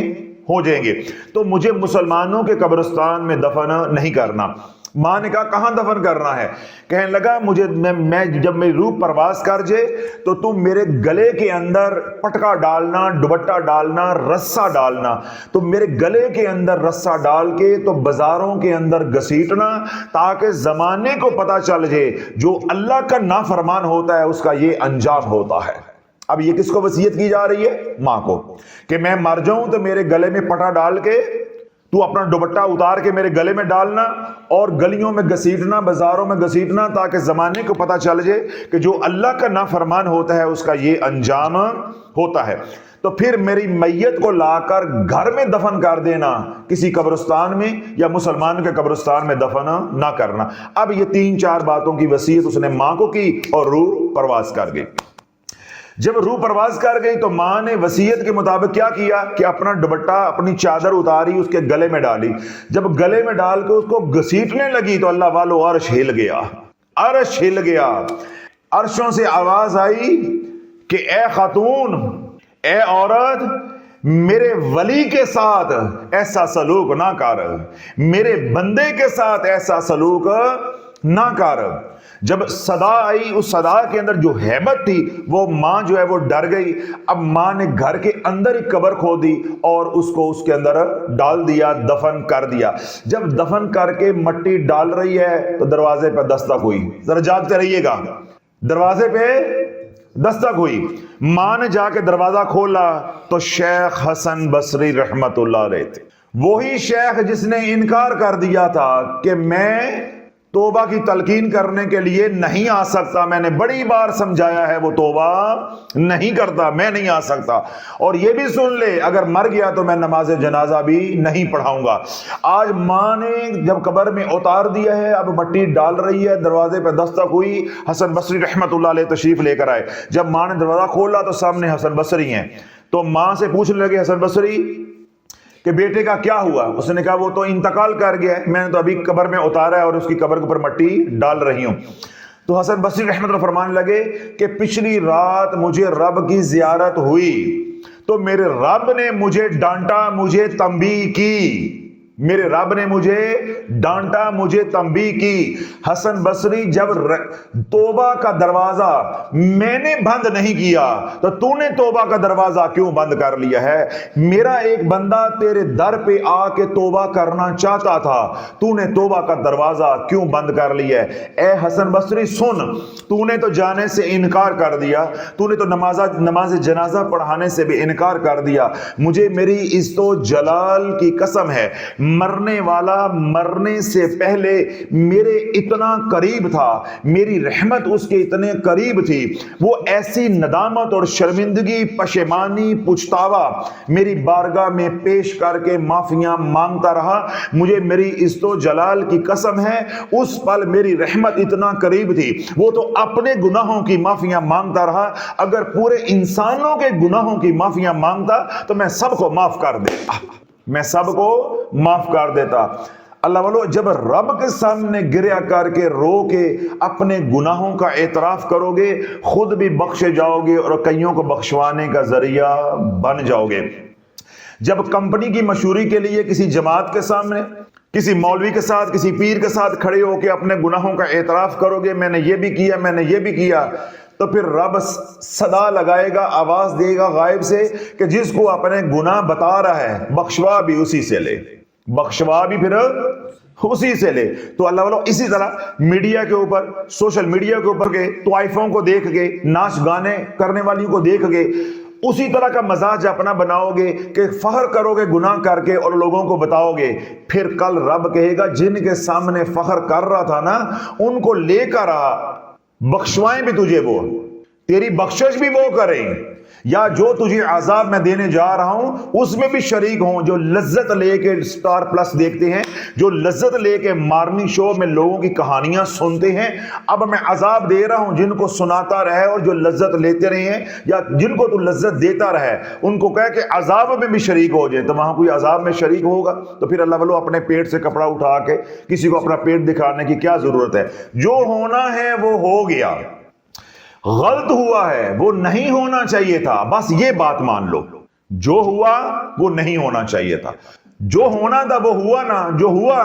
A: ہو جائیں گے، تو مجھے مسلمانوں کے قبرستان میں دفن نہیں کرنا۔ ماں نے کہا کہاں دفن کرنا ہے؟ کہنے لگا مجھے میں جب میری روح پرواز کر جائے تو تم میرے گلے کے اندر پٹکا ڈالنا، دوپٹہ ڈالنا، رسہ ڈالنا، تو میرے گلے کے اندر رسہ ڈال کے تو بازاروں کے اندر گھسیٹنا تاکہ زمانے کو پتہ چل جائے جو اللہ کا نافرمان ہوتا ہے اس کا یہ انجام ہوتا ہے۔ اب یہ کس کو وصیت کی جا رہی ہے؟ ماں کو، کہ میں مر جاؤں تو میرے گلے میں پٹا ڈال کے تو اپنا دوپٹہ اتار کے میرے گلے میں ڈالنا اور گلیوں میں گھسیٹنا، بازاروں میں گھسیٹنا تاکہ زمانے کو پتہ چل جائے کہ جو اللہ کا نافرمان ہوتا ہے اس کا یہ انجام ہوتا ہے۔ تو پھر میری میت کو لا کر گھر میں دفن کر دینا، کسی قبرستان میں یا مسلمان کے قبرستان میں دفن نہ کرنا۔ اب یہ 3-4 باتوں کی وصیت اس نے ماں کو کی اور روح پرواز کر گئی۔ جب روح پرواز کر گئی تو ماں نے وصیت کے مطابق کیا کیا کہ اپنا دوپٹہ، اپنی چادر اتاری، اس کے گلے میں ڈالی، جب گلے میں ڈال کے اس کو گھسیٹنے لگی تو اللہ والو عرش ہل گیا، عرش ہل گیا، عرشوں سے آواز آئی کہ اے خاتون، اے عورت، میرے ولی کے ساتھ ایسا سلوک نہ کر، میرے بندے کے ساتھ ایسا سلوک نہ کر۔ جب صدا آئی، اس صدا کے اندر جو ہیبت تھی وہ ماں جو ہے وہ ڈر گئی۔ اب ماں نے گھر کے اندر ہی قبر کھودی اور اس کو اس کے اندر ڈال دیا، دفن کر دیا۔ جب دفن کر کے مٹی ڈال رہی ہے تو دروازے پہ دستک ہوئی، ذرا جاگتے رہیے گا، دروازے پہ دستک ہوئی، ماں نے جا کے دروازہ کھولا تو شیخ حسن بصری رحمت اللہ علیہ تھے، وہی شیخ جس نے انکار کر دیا تھا کہ میں توبہ کی تلقین کرنے کے لیے نہیں آ سکتا، میں نے بڑی بار سمجھایا ہے وہ توبہ نہیں کرتا، میں نہیں آ سکتا، اور یہ بھی سن لے اگر مر گیا تو میں نماز جنازہ بھی نہیں پڑھاؤں گا۔ آج ماں نے جب قبر میں اتار دیا ہے، اب مٹی ڈال رہی ہے، دروازے پہ دستک ہوئی، حسن بصری رحمت اللہ علیہ تشریف لے کر آئے۔ جب ماں نے دروازہ کھولا تو سامنے حسن بصری ہیں، تو ماں سے پوچھنے لگے حسن بصری کہ بیٹے کا کیا ہوا؟ اس نے کہا وہ تو انتقال کر گیا ہے، میں نے تو ابھی قبر میں اتارا ہے اور اس کی قبر کے اوپر مٹی ڈال رہی ہوں۔ تو حسن بصری رحمت اللہ فرمانے لگے کہ پچھلی رات مجھے رب کی زیارت ہوئی تو میرے رب نے مجھے ڈانٹا، مجھے تنبیہ کی، میرے رب نے مجھے ڈانٹا، مجھے تنبیہ کی۔ حسن بصری جب توبہ کا دروازہ میں نے بند نہیں کیا تو تو نے توبہ کا دروازہ کیوں بند کر لیا ہے؟ میرا ایک بندہ تیرے در پہ آ کے توبہ کرنا چاہتا تھا، تو نے توبہ کا دروازہ کیوں بند کر لیا ہے؟ اے حسن بصری سن، تو نے تو جانے سے انکار کر دیا، تو نے تو نماز جنازہ پڑھانے سے بھی انکار کر دیا، مجھے میری عزت و جلال کی قسم ہے مرنے والا مرنے سے پہلے میرے اتنا قریب تھا، میری رحمت اس کے اتنے قریب تھی، وہ ایسی ندامت اور شرمندگی، پشیمانی، پچھتاوا میری بارگاہ میں پیش کر کے معافیاں مانگتا رہا۔ مجھے میری عزت و جلال کی قسم ہے، اس پل میری رحمت اتنا قریب تھی، وہ تو اپنے گناہوں کی معافیاں مانگتا رہا، اگر پورے انسانوں کے گناہوں کی معافیاں مانگتا تو میں سب کو معاف کر دیتا، میں سب کو معاف کر دیتا۔ اللہ والو، جب رب کے سامنے گریا کر کے رو کے اپنے گناہوں کا اعتراف کرو گے، خود بھی بخشے جاؤ گے اور کئیوں کو بخشوانے کا ذریعہ بن جاؤ گے۔ جب کمپنی کی مشہوری کے لیے کسی جماعت کے سامنے، کسی مولوی کے ساتھ، کسی پیر کے ساتھ کھڑے ہو کے اپنے گناہوں کا اعتراف کرو گے، میں نے یہ بھی کیا، میں نے یہ بھی کیا، تو پھر رب صدا لگائے گا، آواز دے گا غائب سے کہ جس کو اپنے گناہ بتا رہا ہے بخشوا بھی اسی سے لے، بخشوا بھی پھر اسی سے لے۔ تو اللہ والو، اسی طرح میڈیا کے اوپر، سوشل میڈیا کے اوپر کے طوائفوں کو دیکھ کے، ناچ گانے کرنے والیوں کو دیکھ کے اسی طرح کا مزاج اپنا بناؤ گے کہ فخر کرو گے گناہ کر کے اور لوگوں کو بتاؤ گے، پھر کل رب کہے گا جن کے سامنے فخر کر رہا تھا نا، ان کو لے کر آ، بخشوائیں بھی تجھے وہ، تیری بخشش بھی وہ کریں، یا جو تجھے عذاب میں دینے جا رہا ہوں اس میں بھی شریک ہوں۔ جو لذت لے کے سٹار پلس دیکھتے ہیں، جو لذت لے کے مارننگ شو میں لوگوں کی کہانیاں سنتے ہیں، اب میں عذاب دے رہا ہوں جن کو سناتا رہے اور جو لذت لیتے رہے ہیں، یا جن کو تو لذت دیتا رہے ان کو کہے کہ عذاب میں بھی شریک ہو جائے، تو وہاں کوئی عذاب میں شریک ہوگا؟ تو پھر اللہ والو، اپنے پیٹ سے کپڑا اٹھا کے کسی کو اپنا پیٹ دکھانے کی کیا ضرورت ہے؟ جو ہونا ہے وہ ہو گیا، غلط ہوا ہے، وہ نہیں ہونا چاہیے تھا، بس یہ بات مان لو، جو ہوا وہ نہیں ہونا چاہیے تھا، جو ہونا تھا وہ ہوا نا، جو ہوا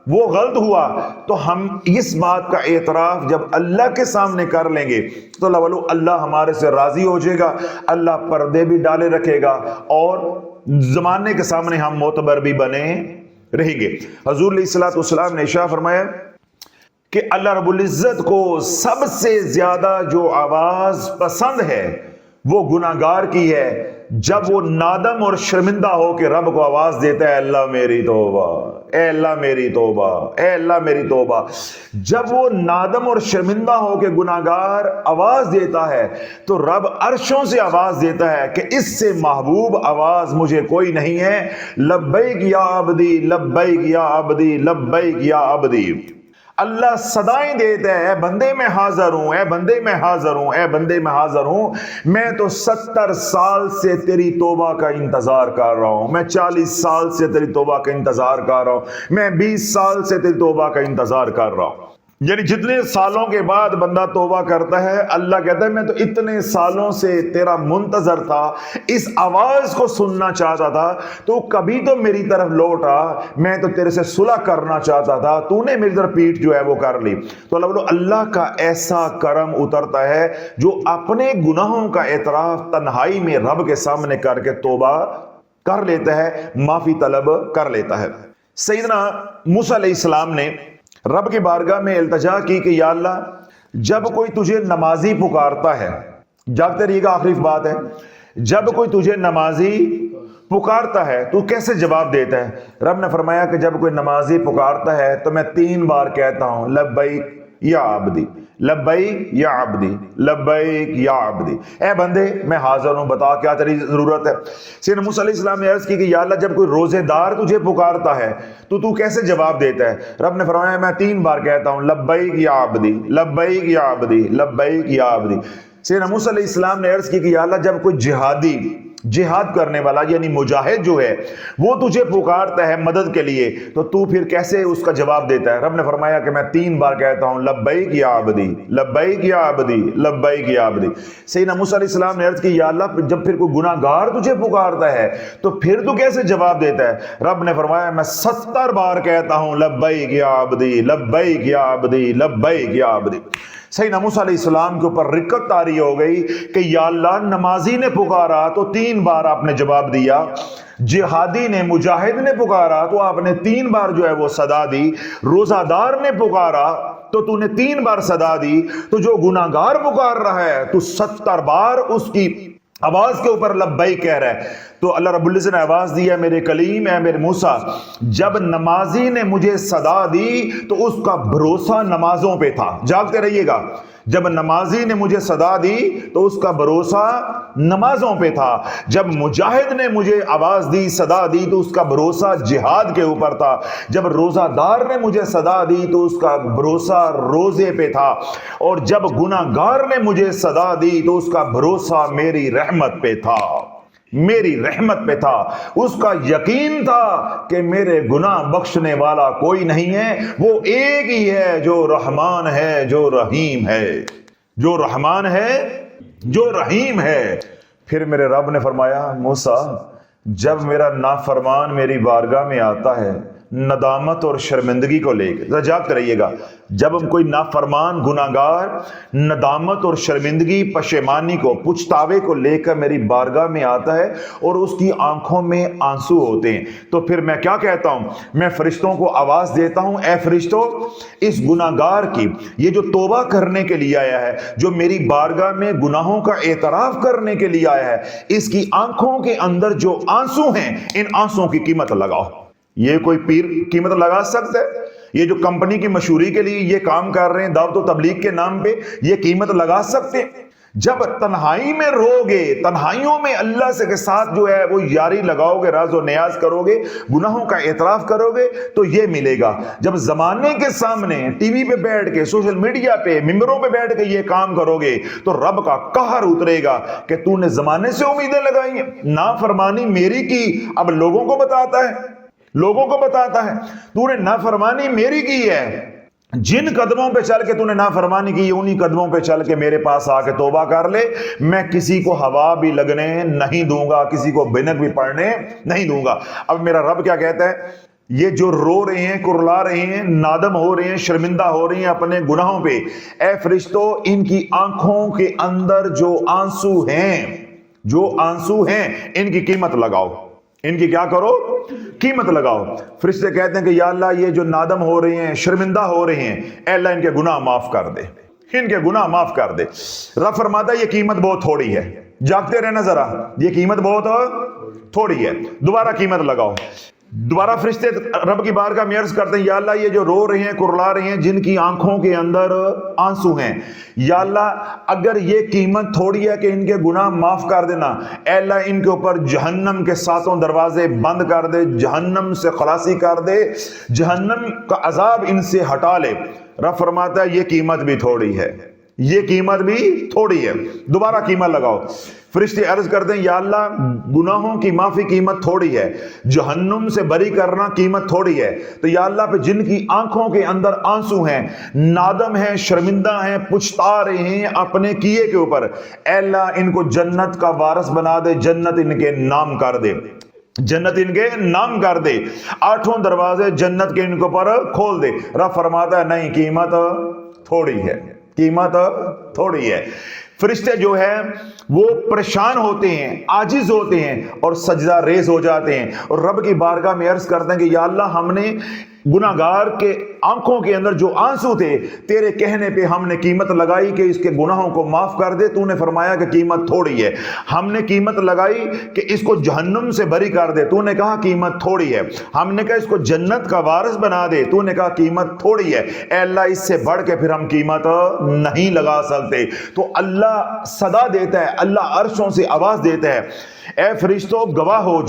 A: وہ غلط ہوا۔ تو ہم اس بات کا اعتراف جب اللہ کے سامنے کر لیں گے تو اللہ والو، اللہ ہمارے سے راضی ہو جائے گا، اللہ پردے بھی ڈالے رکھے گا اور زمانے کے سامنے ہم معتبر بھی بنے رہیں گے۔ حضور علیہ الصلوۃ والسلام نے ارشاد فرمایا کہ اللہ رب العزت کو سب سے زیادہ جو آواز پسند ہے وہ گناہگار کی ہے، جب وہ نادم اور شرمندہ ہو کے رب کو آواز دیتا ہے، اللہ میری توبہ، اے اللہ میری توبہ، اے اللہ میری توبہ۔ جب وہ نادم اور شرمندہ ہو کے گناہگار آواز دیتا ہے تو رب عرشوں سے آواز دیتا ہے کہ اس سے محبوب آواز مجھے کوئی نہیں ہے، لبیک یا عبدی، لبیک یا عبدی، لبیک یا عبدی۔ اللہ صدائیں دیتا ہے، اے بندے میں حاضر ہوں، اے بندے میں حاضر ہوں، اے بندے میں حاضر ہوں، میں تو 70 سال سے تیری توبہ کا انتظار کر رہا ہوں، میں 40 سال سے تیری توبہ کا انتظار کر رہا ہوں، میں 20 سال سے تیری توبہ کا انتظار کر رہا ہوں۔ یعنی جتنے سالوں کے بعد بندہ توبہ کرتا ہے، اللہ کہتا ہے میں تو اتنے سالوں سے تیرا منتظر تھا، اس آواز کو سننا چاہتا تھا، تو کبھی تو میری طرف لوٹا، میں تو تیرے سے صلح کرنا چاہتا تھا، تو نے میری طرف پیٹ جو ہے وہ کر لی۔ تو اللہ کا ایسا کرم اترتا ہے جو اپنے گناہوں کا اعتراف تنہائی میں رب کے سامنے کر کے توبہ کر لیتا ہے، معافی طلب کر لیتا ہے۔ سیدنا موسیٰ علیہ السلام نے رب کی بارگاہ میں التجا کی کہ یا اللہ، جب کوئی تجھے نمازی پکارتا ہے، جاگتے رہیے گا، آخری بات ہے، جب کوئی تجھے نمازی پکارتا ہے تو کیسے جواب دیتا ہے؟ رب نے فرمایا کہ جب کوئی نمازی پکارتا ہے تو میں 3 بار کہتا ہوں، لبیک یا عبدی، لبیک یا عبدی، لبیک یا عبدی، اے بندے میں حاضر ہوں، بتا کیا تیری ضرورت ہے۔ سیدنا موسیٰ علیہ السلام نے عرض کی کہ یا اللہ، جب کوئی روزے دار تجھے پکارتا ہے تو کیسے جواب دیتا ہے؟ رب نے فرمایا میں 3 بار کہتا ہوں، لبیک یا عبدی، لبیک یا عبدی، لبیک یا عبدی۔ سیدنا موسیٰ علیہ السلام نے عرض کی کہ یا اللہ، جب کوئی جہادی، جہاد کرنے والا یعنی مجاہد جو ہے وہ تجھے پکارتا ہے مدد کے لیے تو پھر کیسے اس کا جواب دیتا ہے؟ رب نے فرمایا کہ میں 3 بار کہتا ہوں، لبیک یا عبدی، لبیک یا عبدی، لبیک یا عبدی۔ سیدنا موسیٰ علیہ السلام نے عرض کی یا اللہ، جب پھر کوئی گناہ گار تجھے پکارتا ہے تو پھر تو کیسے جواب دیتا ہے؟ رب نے فرمایا میں 70 بار کہتا ہوں، لبیک یا عبدی، لبیک یا عبدی، لبیک یا عبدی۔ سیدنا موسیٰ علیہ السلام کے اوپر رکت طاری ہو گئی کہ یا اللہ، نمازی نے پکارا تو 3 بار آپ نے جواب دیا، جہادی نے، مجاہد نے پکارا تو آپ نے 3 بار جو ہے وہ صدا دی، روزہ دار نے پکارا تو نے 3 بار صدا دی، تو جو گناہگار پکار رہا ہے تو 70 بار اس کی آواز کے اوپر لبیک کہہ رہا ہے. تو اللہ رب العزت نے آواز دیا میرے کلیم اے میرے موسیٰ، جب نمازی نے مجھے صدا دی تو اس کا بھروسہ نمازوں پہ تھا. جاگتے رہیے گا. جب نمازی نے مجھے صدا دی تو اس کا بھروسہ نمازوں پہ تھا. جب مجاہد نے مجھے آواز دی، صدا دی، تو اس کا بھروسہ جہاد کے اوپر تھا. جب روزہ دار نے مجھے صدا دی تو اس کا بھروسہ روزے پہ تھا. اور جب گناہگار نے مجھے صدا دی تو اس کا بھروسہ میری رحمت پہ تھا، میری رحمت پہ تھا. اس کا یقین تھا کہ میرے گناہ بخشنے والا کوئی نہیں ہے، وہ ایک ہی ہے جو رحمان ہے، جو رحیم ہے، جو رحمان ہے، جو رحیم ہے. پھر میرے رب نے فرمایا موسیٰ، جب میرا نافرمان میری بارگاہ میں آتا ہے ندامت اور شرمندگی کو لے کے، ذرا جاگتے رہیے گا، جب ہم کوئی نافرمان گناہگار ندامت اور شرمندگی پشیمانی کو پچھتاوے کو لے کر میری بارگاہ میں آتا ہے اور اس کی آنکھوں میں آنسو ہوتے ہیں، تو پھر میں کیا کہتا ہوں؟ میں فرشتوں کو آواز دیتا ہوں، اے فرشتوں، اس گناہگار کی، یہ جو توبہ کرنے کے لیے آیا ہے، جو میری بارگاہ میں گناہوں کا اعتراف کرنے کے لیے آیا ہے، اس کی آنکھوں کے اندر جو آنسو ہیں، ان آنسوں کی قیمت لگاؤ. یہ کوئی پیر قیمت لگا سکتا ہے؟ یہ جو کمپنی کی مشہوری کے لیے یہ کام کر رہے ہیں دعوت و تبلیغ کے نام پہ، یہ قیمت لگا سکتے ہیں؟ جب تنہائی میں رو گے، تنہائیوں میں اللہ سے کے ساتھ جو ہے وہ یاری لگاؤ گے، راز و نیاز کرو گے، گناہوں کا اعتراف کرو گے، تو یہ ملے گا. جب زمانے کے سامنے ٹی وی پہ بیٹھ کے، سوشل میڈیا پہ، ممبروں پہ بیٹھ کے یہ کام کرو گے تو رب کا قہر اترے گا کہ تو نے زمانے سے امیدیں لگائی ہیں، نافرمانی میری کی، اب لوگوں کو بتاتا ہے، لوگوں کو بتاتا ہے تو نے نافرمانی میری کی ہے. جن قدموں پہ چل کے تو نے نافرمانی کی، انہی قدموں پہ چل کے میرے پاس آ کے توبہ کر لے. میں کسی کو ہوا بھی لگنے نہیں دوں گا، کسی کو بھنک بھی پڑنے نہیں دوں گا. اب میرا رب کیا کہتا ہے؟ یہ جو رو رہے ہیں، کرلا رہے ہیں، نادم ہو رہے ہیں، شرمندہ ہو رہی ہیں اپنے گناہوں پہ، اے فرشتوں، ان کی آنکھوں کے اندر جو آنسو ہیں، جو آنسو ہیں، ان کی قیمت لگاؤ. ان کی کیا کرو؟ قیمت لگاؤ. فرشتے کہتے ہیں کہ یا اللہ، یہ جو نادم ہو رہے ہیں، شرمندہ ہو رہے ہیں، اے اللہ ان کے گناہ معاف کر دے، ان کے گناہ معاف کر دے. رب فرماتا ہے یہ قیمت بہت تھوڑی ہے. جاگتے رہنا ذرا، یہ قیمت بہت تھوڑی ہے، دوبارہ قیمت لگاؤ. دوبارہ فرشتے رب کی بارگاہ میں عرض کرتے ہیں یا اللہ، یہ جو رو رہے ہیں، کرلا رہے ہیں، جن کی آنکھوں کے اندر آنسو ہیں، یا اللہ اگر یہ قیمت تھوڑی ہے کہ ان کے گناہ معاف کر دینا، اے اللہ ان کے اوپر جہنم کے ساتوں دروازے بند کر دے، جہنم سے خلاصی کر دے، جہنم کا عذاب ان سے ہٹا لے. رب فرماتا ہے یہ قیمت بھی تھوڑی ہے، یہ قیمت بھی تھوڑی ہے، دوبارہ قیمت لگاؤ. فرشتے عرض کرتے ہیں یا اللہ، گناہوں کی معافی قیمت تھوڑی ہے، جہنم سے بری کرنا قیمت تھوڑی ہے، تو یا اللہ پہ جن کی آنکھوں کے اندر آنسو ہیں، نادم ہیں، شرمندہ ہیں، پچھتا رہے ہیں اپنے کیے کے اوپر، اے اللہ ان کو جنت کا وارث بنا دے، جنت ان کے نام کر دے، جنت ان کے نام کر دے، 8 دروازے جنت کے ان کے اوپر کھول دے. رب فرماتا ہے نہیں، قیمت تھوڑی ہے، قیمت تھوڑی ہے. فرشتے جو ہے وہ پریشان ہوتے ہیں، عاجز ہوتے ہیں اور سجدہ ریز ہو جاتے ہیں اور رب کی بارگاہ میں عرض کرتے ہیں کہ یا اللہ، ہم نے گناہگار کے آنکھوں کے اندر جو آنسو تھے، تیرے کہنے پہ ہم نے قیمت لگائی کہ اس کے گناہوں کو معاف کر دے. تو نے فرمایا کہ قیمت تھوڑی ہے. ہم نے قیمت لگائی کہ اس کو جہنم سے بری کر دے. تو نے کہا قیمت تھوڑی ہے. ہم نے کہا اس کو جنت کا وارث بنا دے. تو نے کہا قیمت تھوڑی ہے. اے اللہ، اس سے بڑھ کے پھر ہم قیمت نہیں لگا سکتے. تو اللہ صدا دیتا ہے، اللہ عرشوں سے آواز دیتا ہے، اے فرشتوں گواہ ہو،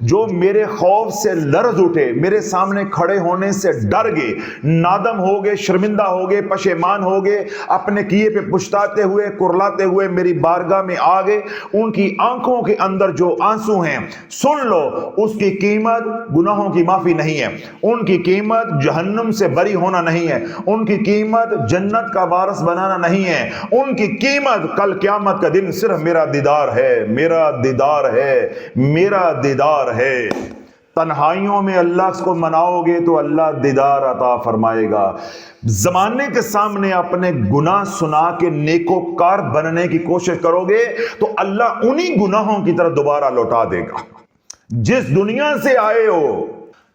A: جو میرے خوف سے لرز اٹھے، میرے سامنے کھڑے ہونے سے ڈر گئے، نادم ہو گئے، شرمندہ ہو گئے، پشیمان ہو گئے، اپنے کیے پہ پچھتاتے ہوئے، کرلاتے ہوئے میری بارگاہ میں آ گئے، ان کی آنکھوں کے اندر جو آنسو ہیں، سن لو، اس کی قیمت گناہوں کی معافی نہیں ہے، ان کی قیمت جہنم سے بری ہونا نہیں ہے، ان کی قیمت جنت کا وارث بنانا نہیں ہے، ان کی قیمت کل قیامت کا دن صرف میرا دیدار ہے، میرا دیدار ہے، میرا دیدار ہے. تنہائیوں میں اللہ کو مناؤ گے تو اللہ دیدار عطا فرمائے گا. زمانے کے سامنے اپنے گناہ سنا کے نیکوکار بننے کی کوشش کرو گے تو اللہ انہی گناہوں کی طرف دوبارہ لوٹا دے گا. جس دنیا سے آئے ہو،